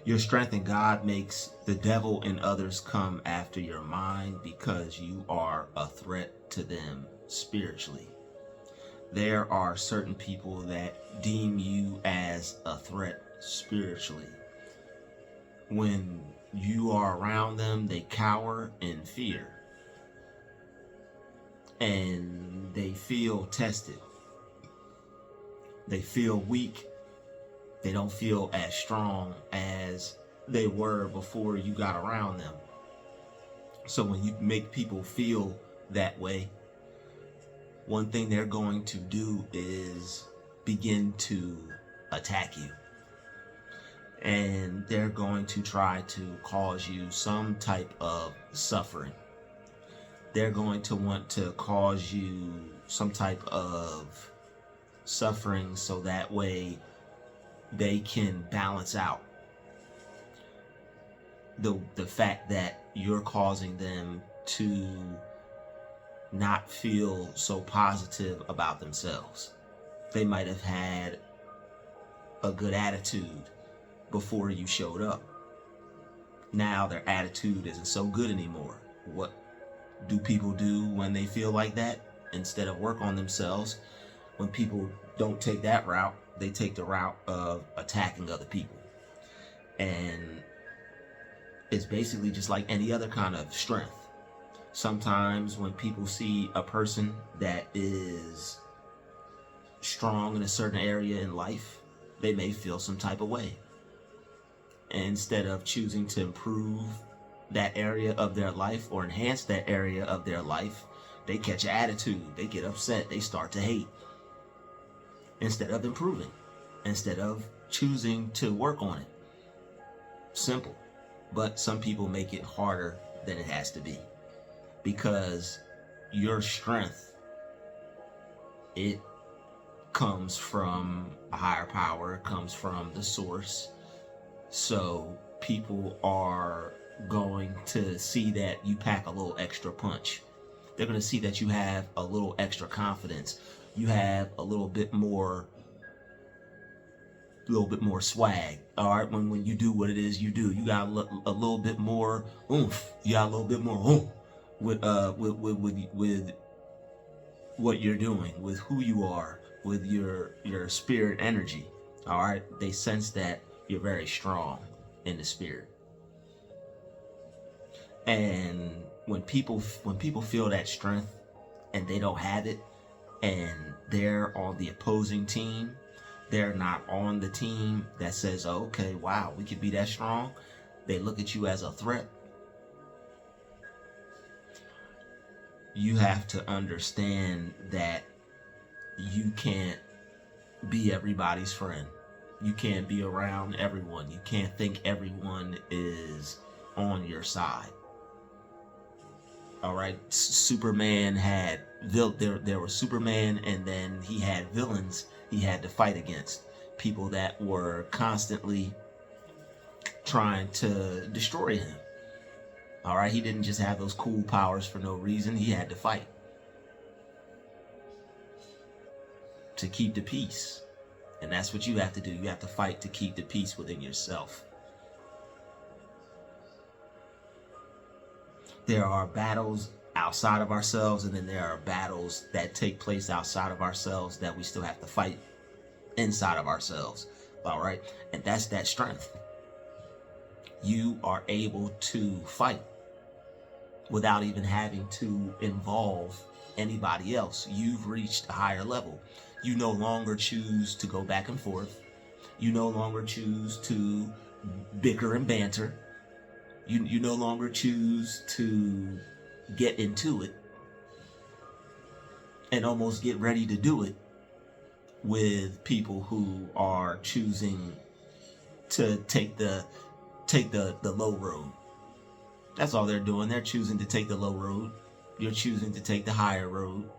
Your strength in God makes the devil and others come after your mind because you are a threat to them spiritually. There are certain people that deem you as a threat spiritually. When you are around them, they cower in fear and they feel tested. They feel weak. They don't feel as strong as they were before you got around them. So when you make people feel that way, one thing they're going to do is begin to attack you. And they're going to try to cause you some type of suffering. They're going to want to cause you some type of suffering so that way they can balance out the fact that you're causing them to not feel so positive about themselves. They might have had a good attitude before you showed up. Now their attitude isn't so good anymore. What do people do when they feel like that? Instead of work on themselves, when people don't take that route, they take the route of attacking other people. And it's basically just like any other kind of strength. Sometimes when people see a person that is strong in a certain area in life, they may feel some type of way. And instead of choosing to improve that area of their life or enhance that area of their life, they catch an attitude, they get upset, they start to hate. Instead of improving, instead of choosing to work on it. Simple. But some people make it harder than it has to be. Because your strength, it comes from a higher power, it comes from the source. So people are going to see that you pack a little extra punch. They're going to see that you have a little extra confidence. You have a little bit more swag. All right, when you do what it is you do, you got a little bit more oomph. You got a little bit more oomph with what you're doing, with who you are, with your spirit energy. All right, they sense that you're very strong in the spirit. And when people feel that strength and they don't have it, and they're on the opposing team, they're not on the team that says, oh, okay, wow, we could be that strong. They look at you as a threat. You have to understand that you can't be everybody's friend. You can't be around everyone. You can't think everyone is on your side. All right, Superman had there was Superman, and then he had villains he had to fight against, people that were constantly trying to destroy him. All right, he didn't just have those cool powers for no reason. He had to fight to keep the peace. And that's what you have to do. You have to fight to keep the peace within yourself. There are battles outside of ourselves, and then there are battles that take place outside of ourselves that we still have to fight inside of ourselves. All right, and that's that strength. You are able to fight without even having to involve anybody else. You've reached a higher level. You no longer choose to go back and forth. You no longer choose to bicker and banter. You no longer choose to get into it and almost get ready to do it with people who are choosing to take the low road. That's all they're doing. They're choosing to take the low road. You're choosing to take the higher road.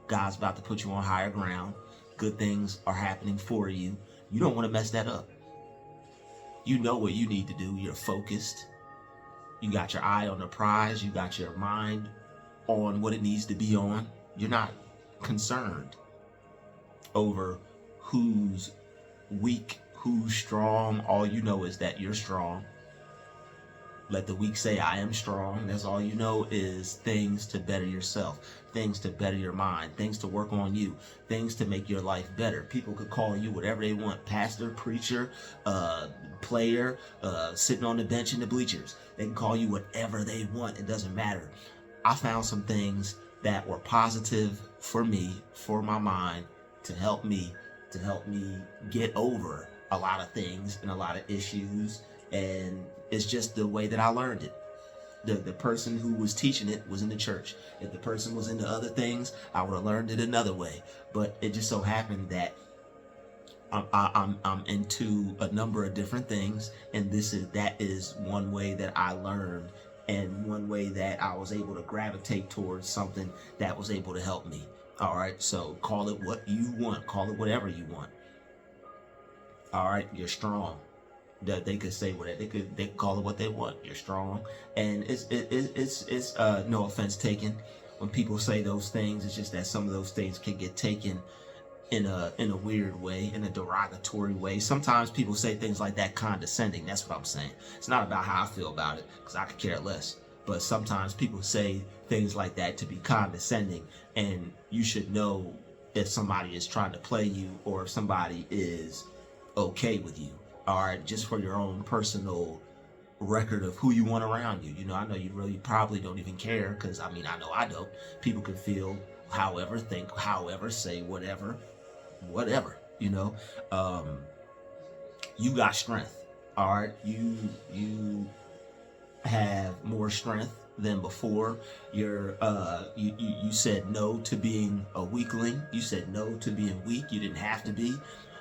God's about to put you on higher ground. Good things are happening for you. You don't want to mess that up. You know what you need to do. You're focused. You got your eye on the prize. You got your mind on what it needs to be on. You're not concerned over who's weak, who's strong. All you know is that you're strong. Let the weak say, I am strong. That's all you know is things to better yourself, things to better your mind, things to work on you, things to make your life better. People could call you whatever they want, pastor, preacher, player, sitting on the bench in the bleachers. They can call you whatever they want. It doesn't matter. I found some things that were positive for me, for my mind, to help me get over a lot of things and a lot of issues. And it's just the way that I learned it. The person who was teaching it was in the church. If the person was into other things, I would have learned it another way. But it just so happened that I'm into a number of different things, and that is one way that I learned, and one way that I was able to gravitate towards something that was able to help me. All right, so call it what you want, call it whatever you want. All right, you're strong. That they could say whatever they could call it what they want. You're strong, and it's no offense taken when people say those things. It's just that some of those things can get taken in a weird way, in a derogatory way. Sometimes people say things like that condescending. That's what I'm saying. It's not about how I feel about it, because I could care less. But sometimes people say things like that to be condescending, and you should know if somebody is trying to play you or if somebody is okay with you. All right, just for your own personal record of who you want around you. You know, I know you really probably don't even care, because I mean, I know I don't. People can feel however, think however, say whatever, you know. You got strength. All right, you have more strength than before. You said no to being a weakling. You said no to being weak. You didn't have to be.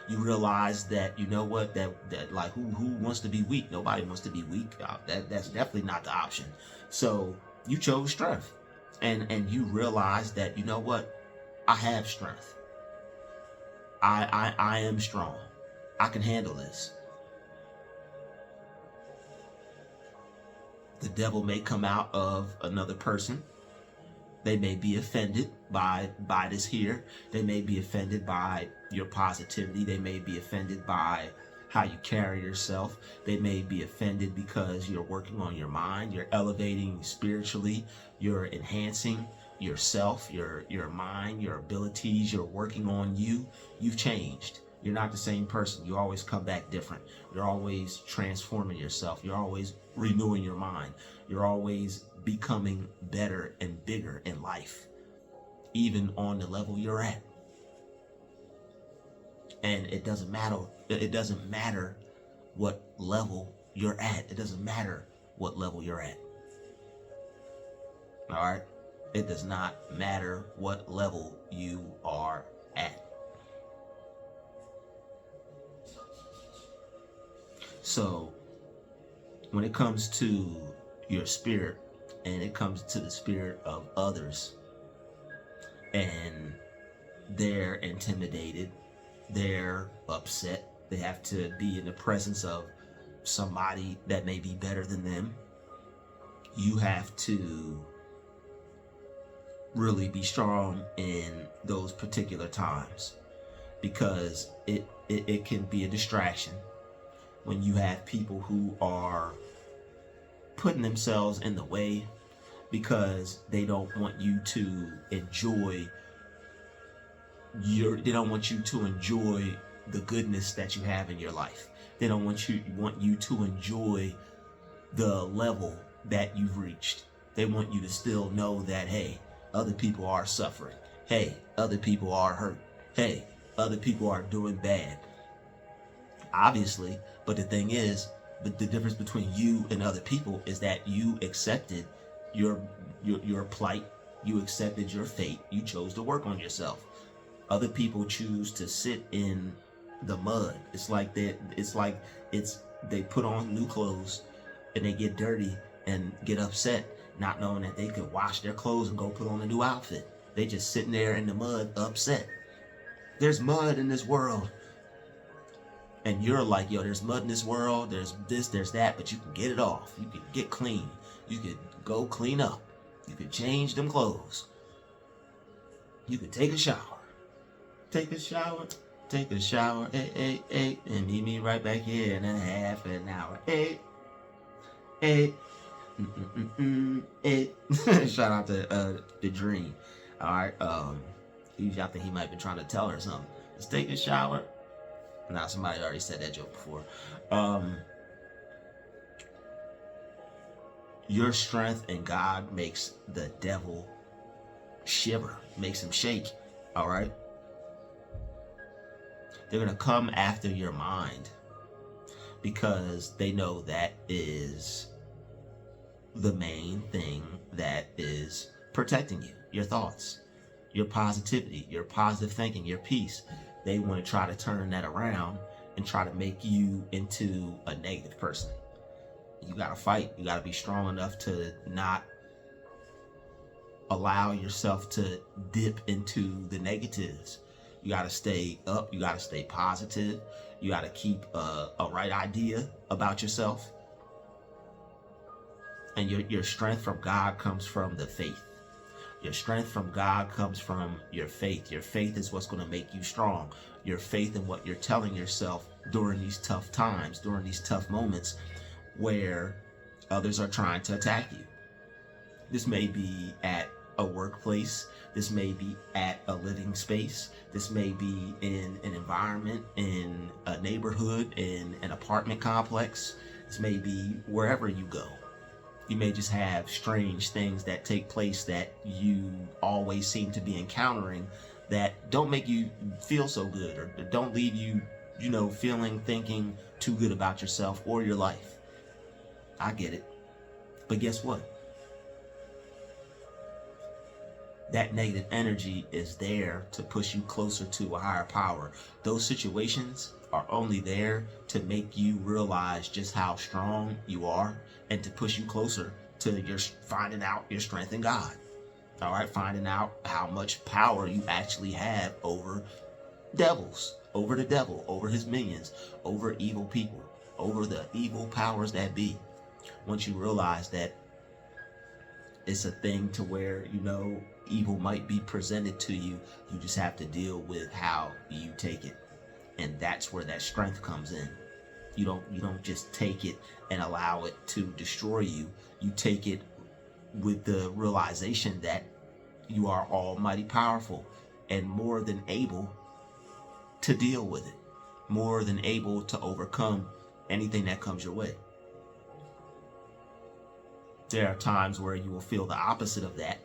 You realize that, you know what, that like who wants to be weak? Nobody wants to be weak. That's definitely not the option. So you chose strength, and you realize that, you know what, I have strength. I am strong. I can handle this. The devil may come out of another person. They may be offended by this here. They may be offended by your positivity. They may be offended by how you carry yourself. They may be offended because you're working on your mind. You're elevating spiritually. You're enhancing yourself, your mind, your abilities. You're working on you. You've changed. You're not the same person. You always come back different. You're always transforming yourself. You're always renewing your mind. You're always becoming better and bigger in life, even on the level you're at. And it doesn't matter. It doesn't matter what level you're at. It doesn't matter what level you're at. All right? It does not matter what level you are at. So when it comes to your spirit, and it comes to the spirit of others, and they're intimidated, they're upset, they have to be in the presence of somebody that may be better than them, you have to really be strong in those particular times, because it can be a distraction when you have people who are putting themselves in the way because they don't want you to enjoy they don't want you to enjoy the goodness that you have in your life. They don't want you to enjoy the level that you've reached. They want you to still know that, hey, other people are suffering. Hey, other people are hurt. Hey, other people are doing bad. Obviously, but the thing is, but the difference between you and other people is that you accepted your plight. You accepted your fate. You chose to work on yourself. Other people choose to sit in the mud. It's like they put on new clothes and they get dirty and get upset, not knowing that they could wash their clothes and go put on a new outfit. They just sitting there in the mud, upset. There's mud in this world. And you're like, yo, there's mud in this world, there's this, there's that, but you can get it off. You can get clean. You can go clean up. You can change them clothes. You can take a shower. Take a shower. Take a shower, and meet me right back here in a half an hour. Hey. Shout out to the Dream. All right. I think he might have been trying to tell her something. Let's take a shower. Nah, somebody already said that joke before. Your strength in God makes the devil shiver, makes him shake. All right. They're gonna come after your mind because they know that is the main thing that is protecting you, your thoughts, your positivity, your positive thinking, your peace. They want to try to turn that around and try to make you into a negative person. You got to fight. You got to be strong enough to not allow yourself to dip into the negatives. You got to stay up. You got to stay positive. You got to keep a right idea about yourself. And your strength from God comes from the faith. Your strength from God comes from your faith. Your faith is what's going to make you strong. Your faith in what you're telling yourself during these tough times, during these tough moments where others are trying to attack you. This may be at a workplace. This may be at a living space. This may be in an environment, in a neighborhood, in an apartment complex. This may be wherever you go. You may just have strange things that take place that you always seem to be encountering that don't make you feel so good, or don't leave you, thinking too good about yourself or your life. I get it. But guess what? That negative energy is there to push you closer to a higher power. Those situations are only there to make you realize just how strong you are and to push you closer to your finding out your strength in God. All right, finding out how much power you actually have over devils, over the devil, over his minions, over evil people, over the evil powers that be. Once you realize that it's a thing to where, evil might be presented to you, you just have to deal with how you take it. And that's where that strength comes in. You don't just take it and allow it to destroy you. You take it with the realization that you are almighty powerful and more than able to deal with it, more than able to overcome anything that comes your way. There are times where you will feel the opposite of that,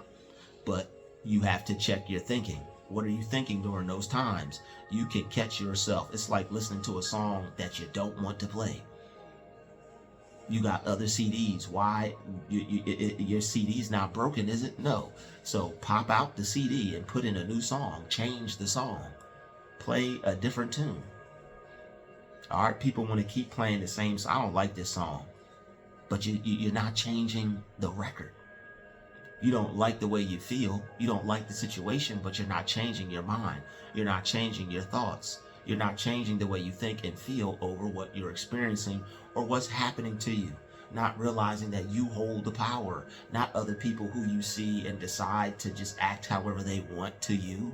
but you have to check your thinking. What are you thinking during those times? You can catch yourself. It's like listening to a song that you don't want to play. You got other CDs. Why? Your CD's not broken, is it? No. So pop out the CD and put in a new song. Change the song. Play a different tune. All right, people want to keep playing the same song. I don't like this song. But you're not changing the record. You don't like the way you feel. You don't like the situation, but you're not changing your mind. You're not changing your thoughts. You're not changing the way you think and feel over what you're experiencing or what's happening to you. Not realizing that you hold the power, not other people who you see and decide to just act however they want to you.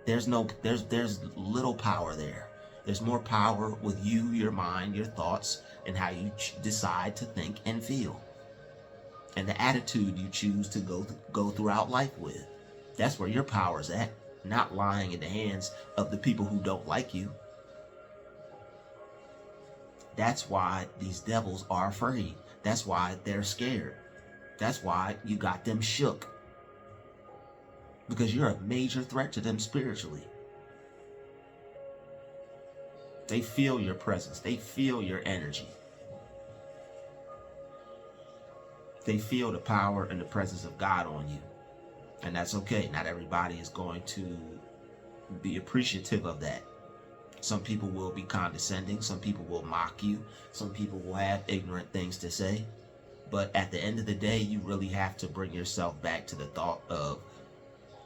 There's little power there. There's more power with you, your mind, your thoughts, and how you decide to think and feel. And the attitude you choose to go throughout life with. That's where your power's at, not lying in the hands of the people who don't like you. That's why these devils are afraid. That's why they're scared. That's why you got them shook. Because you're a major threat to them spiritually. They feel your presence. They feel your energy. They feel the power and the presence of God on you. And that's okay. Not everybody is going to be appreciative of that. Some people will be condescending. Some people will mock you. Some people will have ignorant things to say. But at the end of the day, you really have to bring yourself back to the thought of,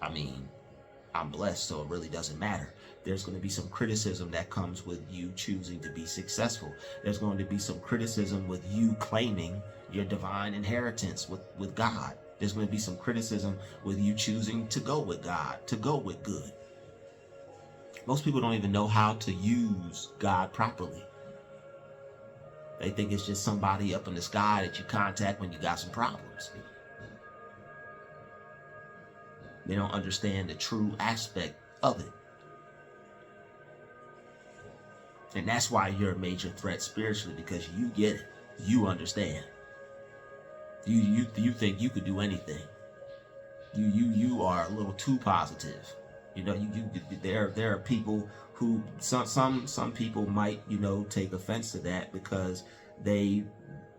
I'm blessed, so it really doesn't matter. There's going to be some criticism that comes with you choosing to be successful. There's going to be some criticism with you claiming your divine inheritance with God. There's going to be some criticism with you choosing to go with God, to go with good. Most people don't even know how to use God properly. They think it's just somebody up in the sky that you contact when you got some problems. They don't understand the true aspect of it. And that's why you're a major threat spiritually, because you get it. You understand. You think you could do anything. You are a little too positive. You know, there are people who some people might, take offense to that because they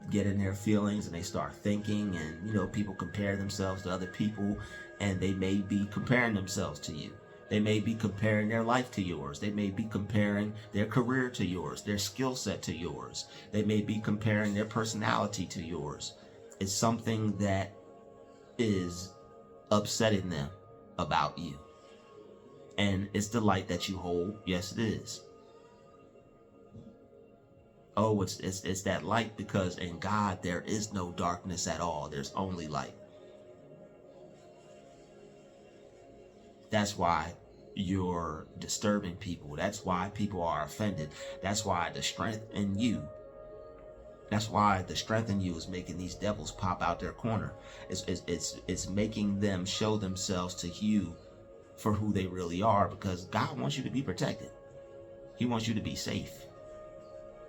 get in their feelings and they start thinking, and people compare themselves to other people, and they may be comparing themselves to you. They may be comparing their life to yours. They may be comparing their career to yours, their skill set to yours. They may be comparing their personality to yours. It's something that is upsetting them about you. And it's the light that you hold. Yes, it is. Oh, it's that light, because in God there is no darkness at all. There's only light. That's why you're disturbing people. That's why people are offended. That's why the strength in you. That's why the strength in you is making these devils pop out their corner. It's making them show themselves to you for who they really are, because God wants you to be protected. He wants you to be safe.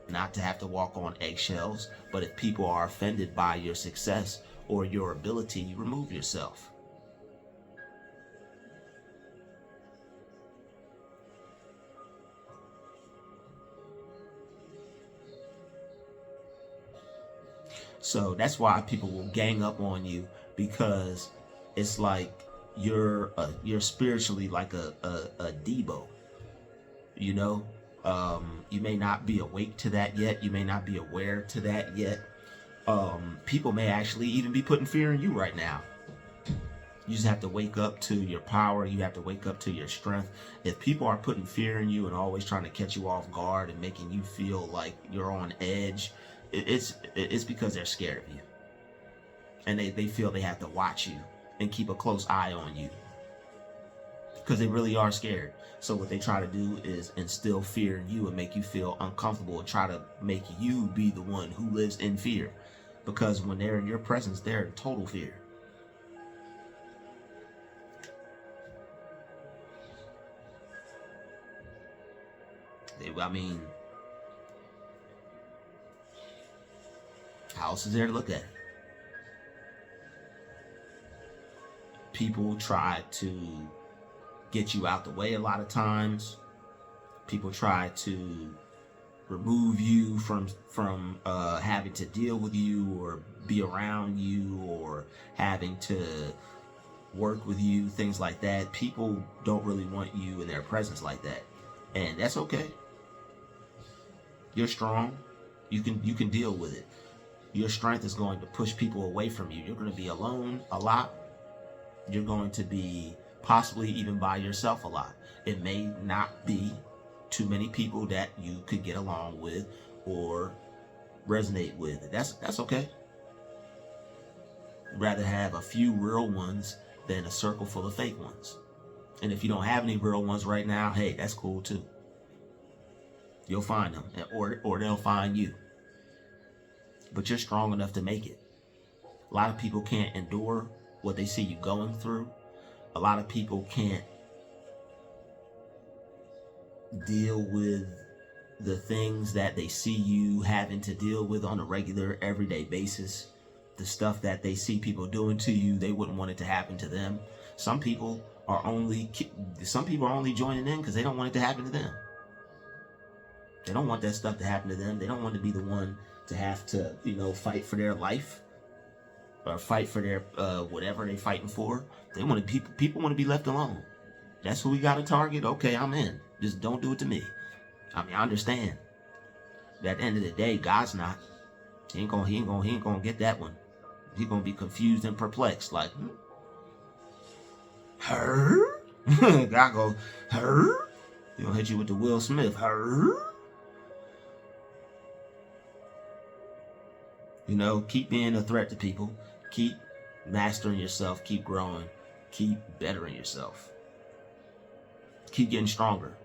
Not to have to walk on eggshells, but if people are offended by your success or your ability, you remove yourself. So that's why people will gang up on you, because it's like you're spiritually like a Debo. You may not be awake to that yet. You may not be aware to that yet. People may actually even be putting fear in you right now. You just have to wake up to your power. You have to wake up to your strength. If people are putting fear in you and always trying to catch you off guard and making you feel like you're on edge, it's because they're scared of you. And they feel they have to watch you and keep a close eye on you, because they really are scared. So what they try to do is instill fear in you and make you feel uncomfortable and try to make you be the one who lives in fear. Because when they're in your presence, they're in total fear. How else is there to look at it? People try to get you out the way a lot of times. People try to remove you from having to deal with you or be around you or having to work with you, things like that. People don't really want you in their presence like that, and that's okay. You're strong. You can deal with it. Your strength is going to push people away from you. You're going to be alone a lot. You're going to be possibly even by yourself a lot. It may not be too many people that you could get along with or resonate with. That's okay. Rather have a few real ones than a circle full of fake ones. And if you don't have any real ones right now, hey, that's cool too. You'll find them, or they'll find you. But you're strong enough to make it. A lot of people can't endure what they see you going through. A lot of people can't deal with the things that they see you having to deal with on a regular, everyday basis. The stuff that they see people doing to you, they wouldn't want it to happen to them. Some people are only joining in because they don't want it to happen to them. They don't want that stuff to happen to them. They don't want to be the one to have to, fight for their life or fight for their whatever they're fighting for. They want to people want to be left alone. That's who we got to target. Okay, I'm in. Just don't do it to me. I understand. But at the end of the day, God's not. He ain't gonna get that one. He's gonna be confused and perplexed. Like, her? God goes, her? He's gonna hit you with the Will Smith. Her? Keep being a threat to people. Keep mastering yourself. Keep growing. Keep bettering yourself. Keep getting stronger.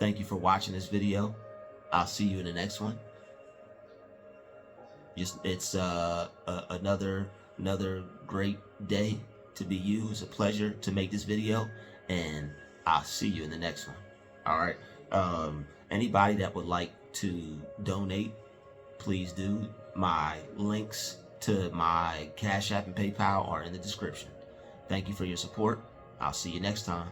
Thank you for watching this video. I'll see you in the next one. It's another great day to be you. It's a pleasure to make this video, and I'll see you in the next one. All right. Anybody that would like to donate, please do. My links to my Cash App and PayPal are in the description. Thank you for your support. I'll see you next time.